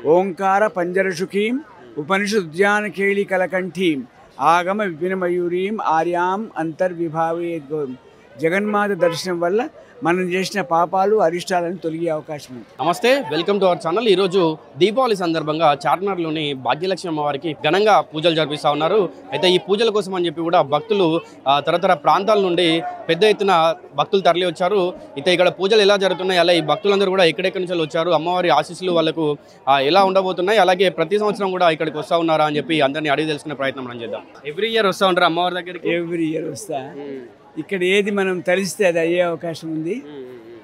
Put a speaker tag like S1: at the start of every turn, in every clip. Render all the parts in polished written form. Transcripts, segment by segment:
S1: ఓంకార పంజరశుఖీం ఉపనిషదుద్యానకేళికలకంఠీం ఆగమ విపినమయూరీం ఆర్యాం అంతర్విభావే జగన్మాత దర్శనం వల్ల మనం చేసిన పాపాలు అరిష్టాలను తొలగే అవకాశం ఉంది.
S2: నమస్తే, వెల్కమ్ టు అవర్ ఛానల్. ఈరోజు దీపావళి సందర్భంగా చార్మినార్లోని భాగ్యలక్ష్మి అమ్మవారికి ఘనంగా పూజలు జరిపిస్తూ ఉన్నారు. అయితే ఈ పూజల కోసం అని చెప్పి కూడా భక్తులు తరతర ప్రాంతాల నుండి పెద్ద ఎత్తున భక్తులు తరలి వచ్చారు. అయితే ఇక్కడ పూజలు ఎలా జరుగుతున్నాయి, అలా ఈ భక్తులందరూ కూడా ఎక్కడెక్కడి నుంచి వచ్చారు, అమ్మవారి ఆశీస్సులు వాళ్ళకు ఎలా ఉండబోతున్నాయి, అలాగే ప్రతి సంవత్సరం కూడా ఇక్కడికి వస్తూ ఉన్నారా అని చెప్పి అందరినీ అడిగి తెలుసుకునే ప్రయత్నం మనం చేద్దాం. ఎవ్రీ ఇయర్ వస్తూ ఉంటారు అమ్మవారి దగ్గరికి?
S1: ఎవ్రీ ఇయర్ వస్తా. ఇక్కడ ఏది మనం తలిస్తే అది అయ్యే అవకాశం ఉంది.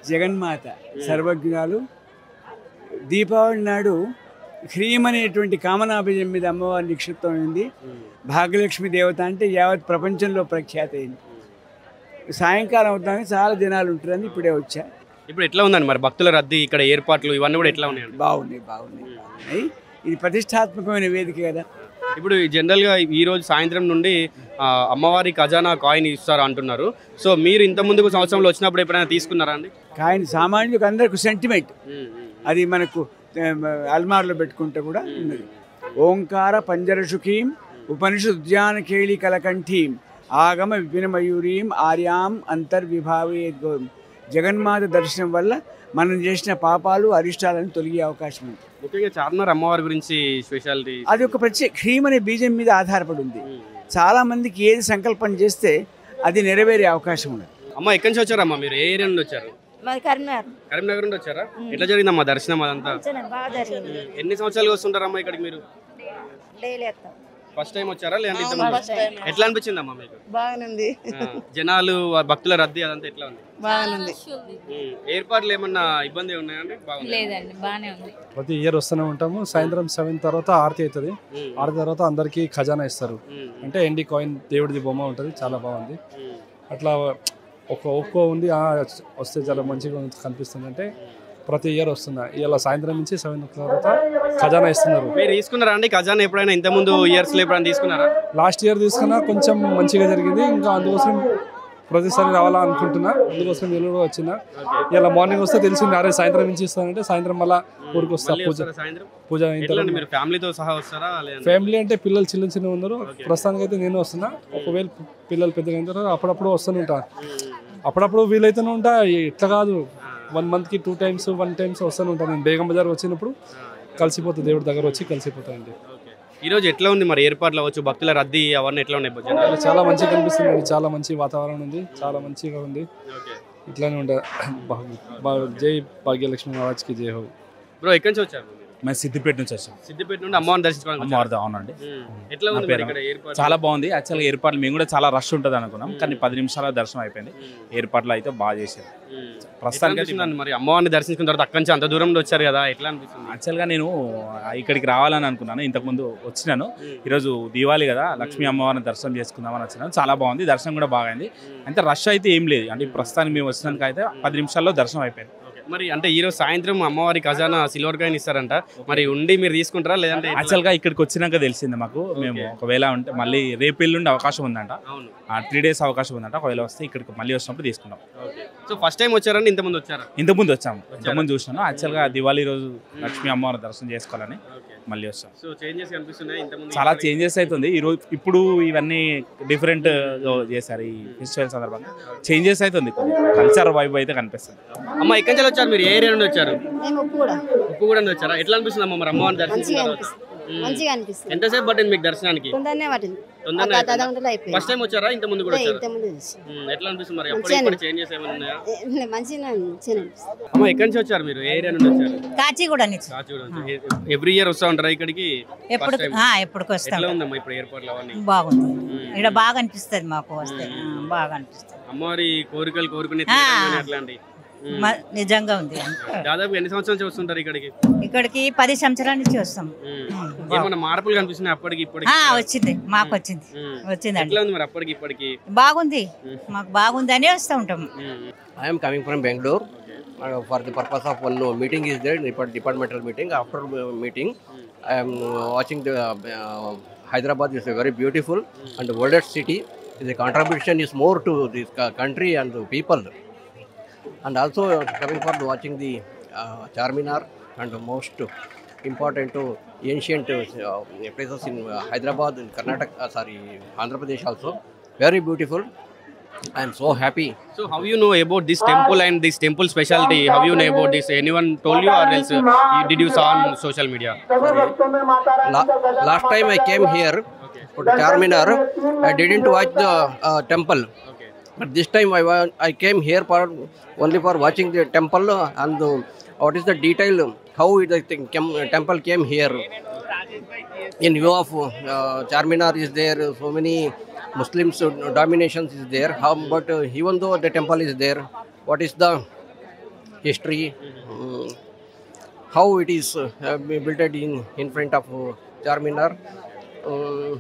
S1: జగన్మాత సర్వజ్ఞాలు. దీపావళి నాడు హ్రీం అనేటువంటి కామనాభిజం మీద అమ్మవారి నిక్షిప్తం అయింది. భాగ్యలక్ష్మి దేవత అంటే యావత్ ప్రపంచంలో ప్రఖ్యాత అయింది. సాయంకాలం అవుతానికి చాలా జనాలు ఉంటారని ఇప్పుడే వచ్చా.
S2: ఇప్పుడు ఎట్లా ఉందండి మరి భక్తుల రద్దీ, ఇక్కడ ఏర్పాట్లు ఇవన్నీ కూడా ఎట్లా ఉన్నాయండి?
S1: బాగున్నాయి. ఇది ప్రతిష్టాత్మకమైన వేదిక కదా.
S2: ఇప్పుడు జనరల్గా ఈరోజు సాయంత్రం నుండి అమ్మవారి ఖజానా కాయిన్ ఇస్తారు అంటున్నారు. సో మీరు ఇంత ముందుకు సంవత్సరంలో వచ్చినప్పుడు ఎప్పుడైనా తీసుకున్నారా అండి?
S1: కాయిన్ సామాన్యులకు అందరికి సెంటిమెంట్. అది మనకు అల్మార్లో పెట్టుకుంటే కూడా ఉన్నది. ఓంకార పంజరశుఖీం ఉపనిషదుద్యానకేళికలకంఠీం ఆగమ విపినమయూరీం ఆర్యాం అంతర్విభావే జగన్మాత దర్శనం వల్ల మనం చేసిన పాపాలు అరిష్టాలను తొలగే అవకాశం ఉంది.
S2: ముఖ్యంగా చార్మినార్ అమ్మవారి గురించి స్పెషాలిటీ
S1: అది ఒక ప్రత్యేక హ్రీం అనే బీజం మీద ఆధారపడి ఉంది. చాలా మందికి ఏది సంకల్పం చేస్తే అది నెరవేరే అవకాశం ఉంది.
S2: అమ్మ ఎక్కడి నుంచి వచ్చారమ్మా మీరు? ఏ ఏరియా నుండి వచ్చారు? కరీంనగర్ నుండి వచ్చారా? ఎట్లా జరిగిందమ్మా దర్శనం అదంతా? ఎన్ని సంవత్సరాలుగా వస్తుంటారమ్మా ఇక్కడికి మీరు? ఫస్ట్ టైం వచ్చారా లేదంటే ఎట్లా అనిపించిందమ్మా మీకు?
S3: బాగుంది.
S2: జనాలు భక్తుల రద్దీ అదంతా ఎట్లా ఉంది?
S3: బాగుంది.
S2: ఏర్పాట్లు ఏమన్నా ఇబ్బంది ఉన్నాయండి?
S4: లేదండి, బాగానే ఉంది.
S5: ప్రతి ఇయర్ వస్తూనే ఉంటాము. సాయంత్రం 7 తర్వాత ఆరతి అవుతుంది. ఆరతి తర్వాత అందరికి ఖజానా ఇస్తారు. అంటే ఎండి కాయిన్ దేవుడిది బొమ్మ ఉంటుంది, చాలా బాగుంది. అట్లా ఒక్కో ఉంది, వస్తే చాలా మంచిగా కనిపిస్తుంది. అంటే ప్రతి ఇయర్ వస్తున్నా. ఇలా సాయంత్రం నుంచి 7 తర్వాత ఖజానా ఇస్తున్నారు.
S2: మీరు తీసుకున్నారా అండి ఖజానా ఎప్పుడైనా? ఇంత ముందు ఇయర్స్ లో ఎప్పుడైనా తీసుకున్నారా?
S5: లాస్ట్ ఇయర్ తీసుకున్నా, కొంచెం మంచిగా జరిగింది. ఇంకా అందుకోసం ప్రతిసారి రావాలా అనుకుంటున్నా, అందుకోసం నేను కూడా వచ్చిన. ఇలా మార్నింగ్ వస్తే తెలిసింది, అరే సాయంత్రం నుంచి ఇస్తానంటే సాయంత్రం మళ్ళీ ఊరికి వస్తా. పూజ
S2: ఫ్యామిలీతో సహా వస్తారా?
S5: ఫ్యామిలీ అంటే పిల్లలు చిన్న ఉన్నారు. ప్రస్తుతానికి అయితే నేను వస్తున్నా. ఒకవేళ పిల్లలు పెద్దగా అయిన అప్పుడప్పుడు వస్తూనే ఉంటా. అప్పుడప్పుడు వీలైతేనే ఉంటా. ఇట్లా కాదు, 1 monthకి 2 times 1 times వస్తూనే ఉంటాను. నేను బేగం బజార్ వచ్చినప్పుడు కలిసిపోతా, దేవుడి దగ్గర వచ్చి కలిసిపోతానండి.
S2: ఈరోజు ఎట్లా ఉంది మరి ఏర్పాట్లు అవ్వచ్చు, భక్తుల రద్దీ అవన్నీ ఎట్లా ఉన్నాయి?
S5: చాలా మంచిగా కనిపిస్తుంది. చాలా మంచి వాతావరణం ఉంది, చాలా మంచిగా ఉంది. ఇట్లానే ఉంటుంది. జై భాగ్యలక్ష్మి మహారాజ్కి జై హో.
S2: బ్రో ఎక్కడి నుంచి వచ్చారు?
S6: మేము సిద్దిపేట నుంచి వచ్చాం.
S2: సిద్దిపేట నుండి అమ్మవారిని దర్శించుకోవాలి.
S6: అమ్మవారిది అవునండి.
S2: ఎట్లా ఉంది ఇక్కడ ఏర్పాటు?
S6: చాలా బాగుంది. యాక్చువల్గా ఏర్పాట్లు మేము కూడా చాలా రష్ ఉంటుంది అనుకున్నాం, కానీ 10 నిమిషాల దర్శనం అయిపోయింది. ఏర్పాట్లు అయితే బాగా చేశారు.
S2: ప్రస్తుతానికి మరి అమ్మవారిని దర్శించుకున్న తర్వాత అక్కడి నుంచి అంత దూరంలో వచ్చారు కదా, ఎట్లా అనిపిస్తుంది?
S6: యాక్చువల్గా నేను ఇక్కడికి రావాలని అనుకున్నాను, ఇంతకుముందు వచ్చినాను. ఈరోజు దీవాళి కదా, లక్ష్మీ అమ్మవారిని దర్శనం చేసుకుందామని వచ్చినాను. చాలా బాగుంది, దర్శనం కూడా బాగైంది. అంటే రష్ అయితే ఏం లేదు. అంటే ప్రస్తుతానికి మేము వచ్చినాక అయితే 10 నిమిషాల్లో దర్శనం అయిపోయింది.
S2: మరి అంటే ఈరోజు సాయంత్రం అమ్మవారి ఖజానా సిల్వర్ కాయిన్ ఇస్తారంట, మరి ఉండి మీరు తీసుకుంటారా లేదంటే?
S6: యాక్చువల్గా ఇక్కడికి వచ్చినాక తెలిసింది మాకు. మేము ఒకవేళ ఉంటే మళ్ళీ రేపు ఎల్లుండి అవకాశం ఉందంట, 3 days అవకాశం ఉందంట. ఒకవేళ వస్తే ఇక్కడికి మళ్ళీ వచ్చినప్పుడు తీసుకున్నాం.
S2: సో ఫస్ట్ టైం వచ్చారండి? ఇంతకుముందు వచ్చారా?
S6: ఇంతకుముందు వచ్చాము, ఇంతకుముందు చూసినాను. యాక్చువల్గా దివాళీ రోజు లక్ష్మీ అమ్మవారి దర్శనం చేసుకోవాలని మళ్ళీ వస్తాం.
S2: సో చేంజెస్ కనిపిస్తున్నాయి,
S6: చాలా చేంజెస్ అవుతుంది ఈరోజు. ఇప్పుడు ఇవన్నీ డిఫరెంట్ చేశారు ఈ ఫెస్టివల్ సందర్భంగా. చేంజెస్ అవుతుంది, కల్చర్ వైబ్ అయితే కనిపిస్తుంది.
S2: అమ్మ ఎక్కడి నుంచి వచ్చారు మీరు? ఏ ఏరియా నుండి వచ్చారు? ఉప్పుగూడ నుంచి వచ్చారా? ఎట్లా అనిపిస్తుంది అమ్మ మరి అమ్మవారిని దర్శించుకోవాలి?
S3: మంచిగా అనిపిస్తుంది.
S2: ఎంతసేపు పట్టింది మీకు దర్శనానికి? ఫస్ట్ టైం వచ్చారా? ఇంత ముందు కూడా వచ్చారా? ఎట్లా అనిపిస్తుంది మరి? అప్పుడు చేంజెస్ ఏమైనా ఉన్నాయా? అమ్మ ఎక్కడి నుంచి వచ్చారు మీరు? ఏ ఏరియా నుండి వచ్చారు?
S4: కాచిగూడ నుంచి.
S2: ఎవ్రీ ఇయర్ వస్తా ఉంటారా ఇక్కడికి?
S4: ఎప్పుడు వస్తాం.
S2: ఎట్లా ఉందమ్మా ఇప్పుడు ఏర్పాట్లు అవన్నీ?
S4: బాగుంది, ఇక్కడ బాగా అనిపిస్తుంది మాకు వస్తే, బాగా అనిపిస్తుంది.
S2: అమ్మవారి కోరికలు కోరుకునే అట్లాంటి
S4: నిజంగా ఉంది.
S2: దాదాపు ఎన్ని సంవత్సరాల నుంచి వస్తుంటారు ఇక్కడికి?
S4: ఇక్కడికి 10 సంవత్సరాల నుంచి వస్తాం.
S2: ఏమన్నా మార్పులు కనిపిస్తున్నాయి అప్పటికి ఇప్పటికి?
S4: వచ్చింది, మాకు వచ్చిందండి.
S2: ఎట్లా ఉంది మరి అప్పటికి ఇప్పటికి?
S4: బాగుంది, మాకు బాగుంది అని వస్తూ ఉంటాము.
S7: I am coming from Bangalore for the purpose of one meeting is there, departmental meeting. After meeting, I am watching the Hyderabad is a very beautiful and oldest city. The contribution is more to this country and the people. And also coming for watching the Charminar and most important ancient places in Hyderabad, in Karnataka, Andhra Pradesh also. Very beautiful. I am so happy.
S2: So how you know about this temple and this temple specialty? How you know about this? Anyone told you or else did you saw on social media?
S7: Last time I came here to Charminar, I didn't watch the temple. But this time I came here only for watching the temple and what is the detail, how the temple came here. In view of Charminar is there, so many Muslims dominations is there. But even though the temple is there, what is the history, how it is built in front of Charminar.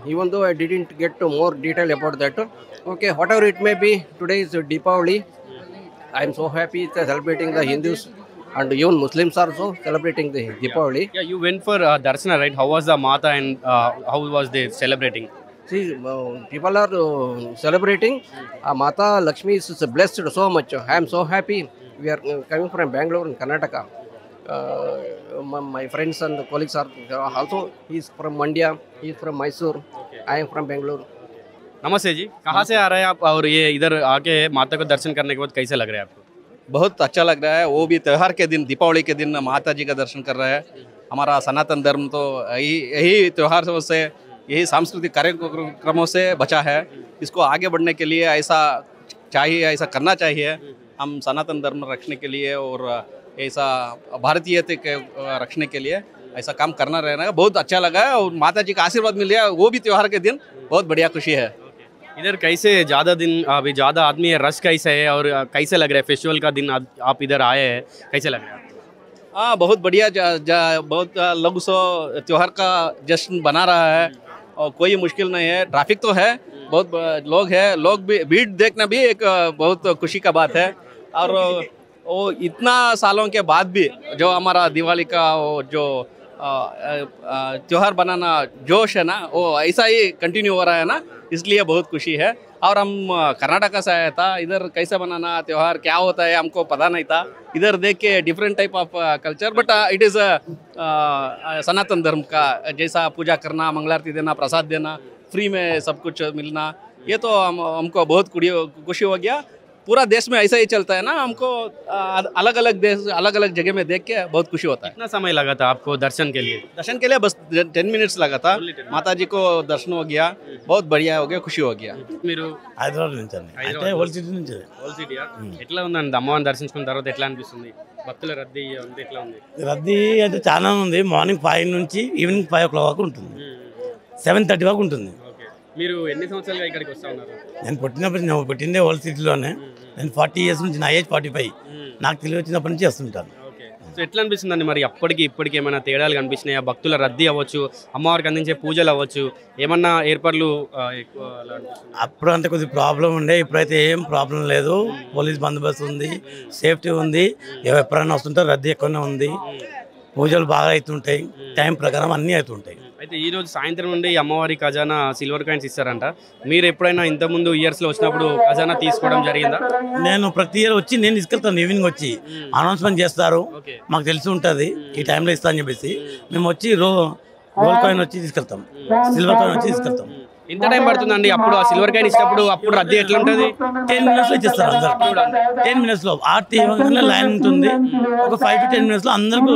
S7: Even though I didn't get to more detail about that. Okay, whatever it may be, today is Deepavali. I am so happy celebrating the Hindus and even Muslims are also celebrating the Deepavali.
S2: Yeah, you went for Darshana, right? How was the Mata and how was they celebrating?
S7: See, people are celebrating. Mata Lakshmi is blessed so much. I am so happy. We are coming from Bangalore in Karnataka. My friends and colleagues are also. He is from Mandya. He is from Mysore. I am from Bangalore.
S2: नमस्ते जी, कहाँ से आ रहे हैं आप और ये इधर आके माता को दर्शन करने के बाद कैसे लग रहा है आपको?
S3: बहुत अच्छा लग रहा है, वो भी त्यौहार के दिन, दीपावली के दिन माता जी का दर्शन कर रहे हैं। हमारा सनातन धर्म तो यही त्यौहार से, यही सांस्कृतिक कार्यक्रमों से बचा है। इसको आगे बढ़ने के लिए ऐसा चाहिए, ऐसा करना चाहिए। हम सनातन धर्म रखने के लिए और ऐसा भारतीयता के रखने के लिए ऐसा काम करना रहना है। बहुत अच्छा लगा है और माता जी का आशीर्वाद मिल गया, वो भी त्यौहार के दिन, बहुत बढ़िया खुशी है।
S2: इधर कैसे ज़्यादा दिन अभी ज़्यादा आदमी है, रश कैसे है और कैसे लग रहा है? फेस्टिवल का दिन आप इधर आए हैं, कैसे लग रहा है?
S3: हाँ, बहुत बढ़िया, बहुत लोग सो त्यौहार का जश्न बना रहा है और कोई मुश्किल नहीं है। ट्रैफिक तो है, बहुत लोग हैं, लोग भी भीड़ देखना भी एक बहुत खुशी का बात है। और वो इतना सालों के बाद भी जो हमारा दिवाली का वो जो त्यौहार बनाना जोश है ना, वो ऐसा ही कंटिन्यू हो रहा है ना, इसलिए बहुत खुशी है। और हम कर्नाटका से आया था, इधर कैसे बनाना त्यौहार क्या होता है हमको पता नहीं था। इधर देख के different type of culture, but it is Sanatan Dharma का जैसा पूजा करना, मंगलारती देना, प्रसाद देना, फ्री में सब कुछ मिलना, ये तो हमको बहुत खुशी हो गया। पूरा देश में ऐसा ही चलता है ना, हमको अलग अलग देश अलग अलग जगह में देख के बहुत खुशी होता है।
S2: कितना समय लगा था आपको दर्शन के लिए?
S3: दर्शन के लिए बस 10 मिनट्स लगा था। माता जी को दर्शन हो गया, बहुत बढ़िया हो गया, खुशी हो गया।
S2: మీరు
S8: హైదరాబాద్ నుంచి అంటే ఓల్డ్ సిటీ నుంచి.
S2: ఓల్డ్ సిటీ ఎట్లా ఉందండి? అమ్మవారిని దర్శించుకున్న తర్వాత ఎట్లా అనిపిస్తుంది? భక్తుల రద్దీ ఉంది, ఎట్లా ఉంది?
S8: రద్దీ అంటే చాలా ఉంది. మార్నింగ్ 5 నుంచి ఈవినింగ్ 5 o'clock వరకు ఉంటుంది, 7:30 వరకు ఉంటుంది.
S2: మీరు ఎన్ని సంవత్సరాలుగా ఇక్కడికి వస్తా ఉన్నారు?
S8: నేను పుట్టిందే ఓల్డ్ సిటీలోనే. నేను 40 years నుంచి, నా ఏజ్ 45. నాకు తెలివి వచ్చినప్పటి నుంచి వస్తుంటాను.
S2: సో ఎట్లా అనిపిస్తుందండి మరి అప్పటికి ఇప్పటికి ఏమైనా తేడాలు కనిపించినాయా? భక్తుల రద్దీ అవ్వచ్చు, అమ్మవారికి అందించే పూజలు అవ్వచ్చు, ఏమన్నా ఏర్పాట్లు ఎక్కువ
S8: అప్పుడు అంత కొద్ది ప్రాబ్లం ఉండే, ఇప్పుడైతే ఏం ప్రాబ్లం లేదు. పోలీస్ బందోబస్తు ఉంది, సేఫ్టీ ఉంది, ఎప్పుడైనా వస్తుంటారు, రద్దీ ఎక్కువనే ఉంది, పూజలు బాగా అవుతుంటాయి, టైం ప్రకారం అన్నీ అవుతుంటాయి.
S2: అయితే ఈరోజు సాయంత్రం నుండి అమ్మవారి ఖజానా సిల్వర్ కాయిన్స్ ఇస్తారంట. మీరు ఎప్పుడైనా ఇంతకుముందు ఇయర్స్లో వచ్చినప్పుడు ఖజానా తీసుకోవడం జరిగిందా?
S8: నేను ప్రతి ఇయర్ వచ్చి నేను తీసుకెళ్తాను. ఈవినింగ్ వచ్చి అనౌన్స్మెంట్ చేస్తారు, మాకు తెలిసి ఉంటుంది ఈ టైంలో ఇస్తా అని చెప్పేసి మేము వచ్చి గోల్డ్ కాయిన్ వచ్చి తీసుకెళ్తాం, సిల్వర్ కాయిన్ వచ్చి తీసుకెళ్తాం.
S2: ఎంత టైం పడుతుందండి అప్పుడు ఆ సిల్వర్ కాయిన్ ఇచ్చినప్పుడు? అప్పుడు రద్దీ ఎట్లా ఉంటుంది?
S8: 10 minutes ఇచ్చేస్తారు అందరు. 10 minutes ఆర్టీ లైన్ ఉంటుంది, ఒక 5 to 10 minutes అందరికీ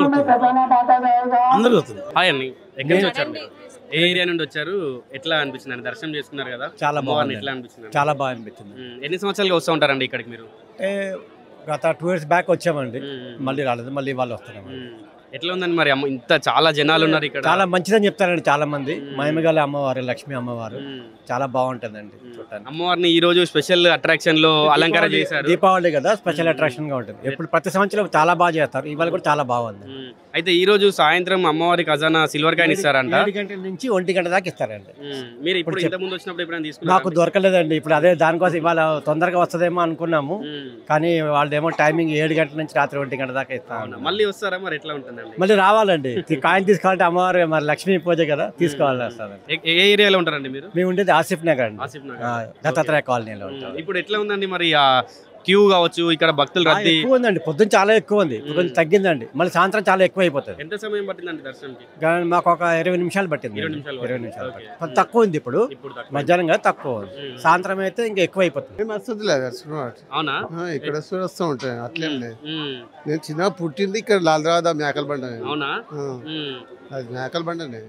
S8: వస్తుంది.
S2: హాయ్ అండి, ఎక్కడి నుంచి వచ్చారు మీరు? ఏ ఏరియా నుండి వచ్చారు? ఎట్లా అనిపించింది? దర్శనం చేసుకున్నారు కదా,
S9: చాలా బాగుంది.
S2: ఎట్లా అనిపించింది?
S9: చాలా బాగా అనిపించింది.
S2: ఎన్ని సంవత్సరాలుగా వస్తూ ఉంటారండి ఇక్కడికి మీరు?
S9: గత 2 years బ్యాక్ వచ్చామండి, మళ్ళీ రాలేదు, మళ్ళీ వాళ్ళు వస్తున్నాం.
S2: ఎట్లా ఉందండి మరి? ఇంత చాలా జనాలు ఉన్నారు ఇక్కడ.
S9: చాలా మంచిదని చెప్తారండి చాలా మంది. మహిమగల అమ్మవారు, లక్ష్మీ అమ్మవారు చాలా బాగుంటుందండి చూడటానికి.
S2: అమ్మవారిని ఈ రోజు స్పెషల్ అట్రాక్షన్ లో అలంకారం చేశారు.
S9: దీపావళి కదా, స్పెషల్ అట్రాక్షన్ గా ఉంటుంది. ఎప్పుడు ప్రతి సంవత్సరం చాలా బాగా చేస్తారు, ఇవాళ కూడా చాలా బాగుంది.
S2: అయితే ఈ రోజు సాయంత్రం అమ్మవారి ఖజానా సిల్వర్ కాయిన్ ఇస్తారంట.
S9: 7 గంటల నుంచి 1 గంట దాకా ఇస్తారండి.
S2: మీరు ఇప్పుడు ఇంత ముందు వచ్చినప్పుడు ఎప్పుడైనా తీసుకున్నారా?
S9: నాకు దొరకలేదండి. ఇప్పుడు అదే దానికోసం ఇవాళ తొందరగా వస్తుందేమో అనుకున్నాము, కానీ వాళ్ళేమో టైమింగ్ 7 గంటల నుంచి రాత్రి 1 గంట దాకా ఇస్తాను.
S2: మళ్ళీ వస్తారా మరి? ఎట్లా ఉంటుందండి?
S9: మళ్ళీ రావాలండి, కాయిన్ తీసుకోవాలంటే అమ్మవారు మరి లక్ష్మీ పూజ కదా, తీసుకోవాలి.
S2: ఏ ఏరియాలో ఉంటారండి మీరు?
S9: మేము ఉండేది ఆసిఫ్ నగర్ అండి,
S2: ఆసిఫ్ నగర్
S9: దత్తాత్రేయ కాలనీలో ఉంటాం.
S2: ఇప్పుడు ఎట్లా ఉందండి మరి క్యూ కావచ్చు, ఇక్కడ భక్తులు రద్దీ
S9: ఎక్కువ ఉందండి. పొద్దున్న చాలా ఎక్కువ ఉంది, కొంచెం తగ్గిందండి. మళ్ళీ సాయంత్రం చాలా ఎక్కువ అయిపోతుంది.
S2: ఎంత సమయం పట్టిందండి దర్శనంకి?
S9: కానీ మాకు ఒక 20 నిమిషాలు పట్టింది.
S2: 20 నిమిషాలు
S9: 20 నిమిషాలు పట్టింది. కొంచెం తక్కువ ఉంది ఇప్పుడు. మధ్యాహ్నం కదా తక్కువ ఉంది. సాయంత్రం అయితే ఇంకా ఎక్కువ అయిపోతుంది.
S2: అవునా?
S10: ఇక్కడ వస్తూ ఉంటాయి అట్లేం లేదు. నేను చిన్న పుట్టింది ఇక్కడ లాల్దరాబాద్ మేకల బండ.
S2: అవునా?
S10: అది మేకల బండనే.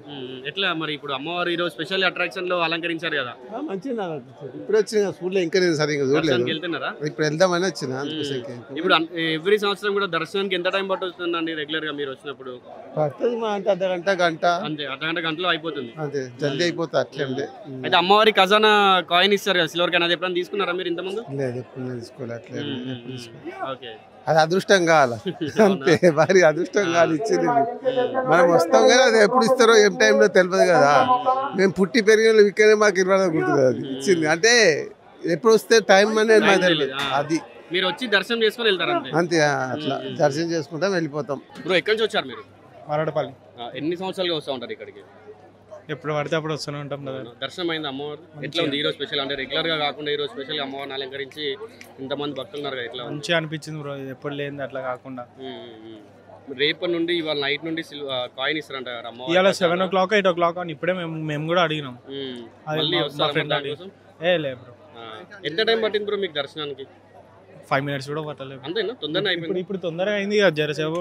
S2: ఎట్లా మరి ఇప్పుడు అమ్మవారు ఈరోజు స్పెషల్ అట్రాక్షన్ లో అలంకరించారు కదా?
S10: మంచిగా ఇప్పుడు వచ్చిన స్కూల్లో ఇంకా నేను సరిగ్గా చూడలేదు.
S2: వెళ్తున్నారా?
S10: ఇప్పుడు వెళ్దామని వచ్చిన.
S2: ఇప్పుడు ఎవ్రీ సంవత్సరం కూడా దర్శనానికి ఎంత టైం పట్టుతుందండి రెగ్యులర్ గా మీరు వచ్చినప్పుడు?
S10: పడుతుంది మా అంటే గంట
S2: అంతే, అర్ధగంట గంటలో అయిపోతుంది.
S10: అంతే, జల్దీ అయిపోతుంది. అట్లేం లేదు.
S2: అయితే అమ్మవారి ఖజానా కాయిన్ ఇస్తారు కదా సిల్వర్ కాయిన్, అది ఎప్పుడైనా తీసుకున్నారా మీరు ఇంతకుముందు?
S10: లేదు, ఎప్పుడు తీసుకోవాలి. అట్లేదు.
S2: ఓకే,
S10: అది అదృష్టం కావాలి అంతే. మరి అదృష్టం కాదు ఇచ్చింది. మనం వస్తాం కానీ అది ఎప్పుడు ఇస్తారో ఏం టైంలో తెలియదు కదా. మేము పుట్టి పెరిగిన ఇక్కడే మాకు 20 గుర్తుంది. అది ఇచ్చింది అంటే ఎప్పుడు వస్తే టైం అనేది మాకు తెలియదు. అది
S2: మీరు వచ్చి దర్శనం చేసుకొని వెళ్తారు అంతే.
S10: అంతే, అట్లా దర్శనం చేసుకుంటాం వెళ్ళిపోతాం.
S2: బ్రో, ఎక్కడి నుంచి వచ్చారు మీరు?
S11: మరడపల్లి.
S2: ఎన్ని సంవత్సరాలుగా వస్తూ ఉంటారు ఇక్కడికి?
S11: ఎప్పుడు పడితే అప్పుడు వస్తూనే ఉంటాం కదా.
S2: దర్శనం అయింది అమ్మవారు? ఎట్లా ఉంది ఈరోజు స్పెషల్? అంటే రెగ్యులర్ గా కాకుండా ఈరోజు స్పెషల్ అమ్మవారిని అలంకరించి ఇంతమంది భక్తులు ఉన్నారు కదా, ఎట్లా
S11: మంచిగా అనిపించింది బ్రో. ఎప్పుడు లేనిది అట్లా కాకుండా.
S2: రేపటి నుండి ఇవాళ నైట్ నుండి కాయిన్ ఇస్తారంట అమ్మవారు.
S11: ఇవాళ 7 o'clock 8 o'clock అని ఇప్పుడే మేము కూడా అడిగినాం.
S2: మళ్ళీ వస్తారా?
S11: లే బ్రో.
S2: ఎంత టైం పట్టింది బ్రో మీకు దర్శనానికి?
S11: 5 minutes కూడా పట్టలేదు.
S2: అంతేనా? తొందరగా అయిపోయింది.
S11: ఇప్పుడు తొందరగా అయింది కదా, జరసేపు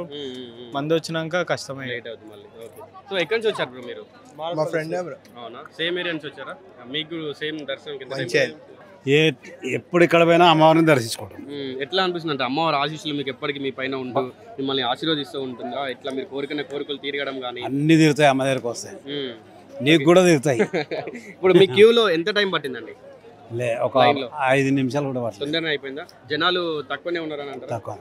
S11: మంది వచ్చినాక కష్టమే.
S2: లేట్ అవుతుంది మళ్ళీ. ఓకే, సో ఎక్కడి నుంచి వచ్చారు బ్రో మీరు?
S10: మా ఫ్రెండ్.
S2: అవునా? సేమ్ ఏరియా నుంచి వచ్చారా? మీకు సేమ్ దర్శనం
S12: ఎప్పుడు ఇక్కడ పోయినా అమ్మవారిని దర్శించుకుంటాం.
S2: ఎట్లా అనిపిస్తుంది అంటే అమ్మవారి ఆశీస్సులు మీకు ఎప్పటికీ మీ పైన ఉంటూ మిమ్మల్ని ఆశీర్వదిస్తూ ఉంటుందా? ఎట్లా మీరు కోరికలు తీరగడం కానీ?
S12: అన్ని తీరుతాయి, అమ్మ దగ్గరకు వస్తాయి, నీకు కూడా తీరుతాయి.
S2: ఇప్పుడు మీ క్యూలో ఎంత టైం పట్టిందండి?
S12: ఒక 5 నిమిషాలు కూడా పడుతుంది.
S2: తొందరగా అయిపోయిందా? జనాలు తక్కువనే ఉన్నారని అంటారు.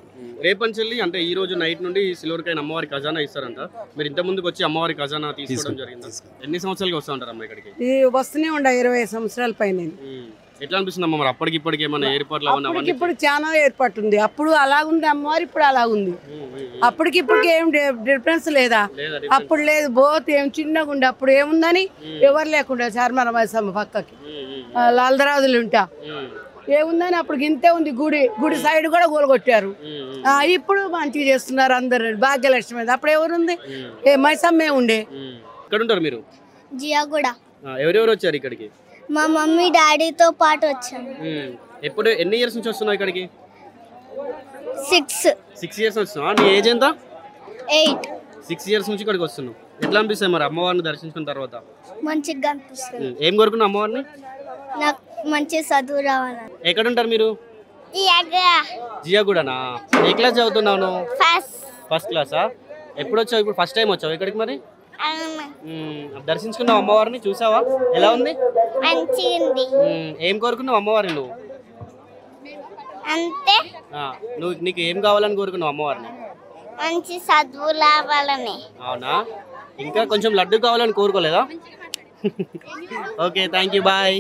S2: రేపంచెల్లి అంటే ఈ రోజు నైట్ నుండి సిల్వర్ కాయిన్ అమ్మవారి ఖజానా ఇస్తారంట. మీరు ఇంత ముందుకు వచ్చి అమ్మవారి ఖజానా తీసుకోవడం జరిగిందా? ఎన్ని సంవత్సరాలుగా వస్తూ ఉంటారు అమ్మ ఇక్కడికి?
S13: వస్తూనే ఉండ 20 సంవత్సరాల పైన.
S2: ఎట్లా అనిపిస్తుంది అమ్మ మరి అప్పటికి ఇప్పటికి ఏమైనా ఏర్పాట్లు?
S13: ఇప్పుడు చాలా ఏర్పాటు ఉంది. అప్పుడు అలాగుంది అమ్మవారు, ఇప్పుడు అలాగుంది. అప్పటికి ఇప్పటికి ఏం డిఫరెన్స్ లేదా? అప్పుడు లేదు, బోత్ ఏం చిన్నగా ఉండే. అప్పుడు ఏముందని ఎవరు లేకుండా చార్మర మైసమ్మ పక్కకి లాల్దరాజులు ఉంటా ఏముందని అప్పుడు ఇంతే ఉంది. గుడి సైడ్ కూడా గోలగొట్టారు. ఇప్పుడు మంచిగా చేస్తున్నారు అందరు. భాగ్యలక్ష్మి మీద అప్పుడు ఎవరుంది? మైసమ్మే ఉండే.
S2: ఎక్కడ ఉంటారు మీరు?
S14: జియాగూడ.
S2: ఎవరెవరు వచ్చారు ఇక్కడికి?
S14: మా మమ్మీ డాడీతో పాటు వచ్చాను.
S2: ఎప్పుడు ఎన్ని ఇయర్స్ నుంచి వస్తున్నావు ఇక్కడికి?
S14: 6
S2: ఇయర్స్ వస్తున్నావు. నీ ఏజ్ ఎంత?
S14: 8.
S2: 6 ఇయర్స్ నుంచి ఇక్కడికి వస్తున్నావు. ఎట్లా అనిపిస్తాయి మరి అమ్మవారిని దర్శించుకున్న తర్వాత?
S14: మంచిగా అనిపిస్తుంది.
S2: ఏం కోరుకున్నావు అమ్మవారిని?
S14: నాకు మంచి చదువు రావాలని.
S2: ఎక్కడ ఉంటారు మీరు? జియాగూడనా? ఏ క్లాస్ చదువుతున్నావు? ఫస్ట్ క్లాసా? ఎప్పుడు వచ్చావు? ఇప్పుడు ఫస్ట్ టైం వచ్చావు ఇక్కడికి? మరి దర్శించుకున్నావు అమ్మవారిని? చూసావా? ఎలా ఉంది? ఏం కోరుకున్నావు అమ్మవారిని నువ్వు?
S14: అంతే.
S2: నీకు ఏం కావాలని కోరుకున్నావు అమ్మవారిని?
S14: మంచి చదువు రావాలని.
S2: అవునా? ఇంకా కొంచెం లడ్డు కావాలని కోరుకోలేదా? Okay, thank you, bye.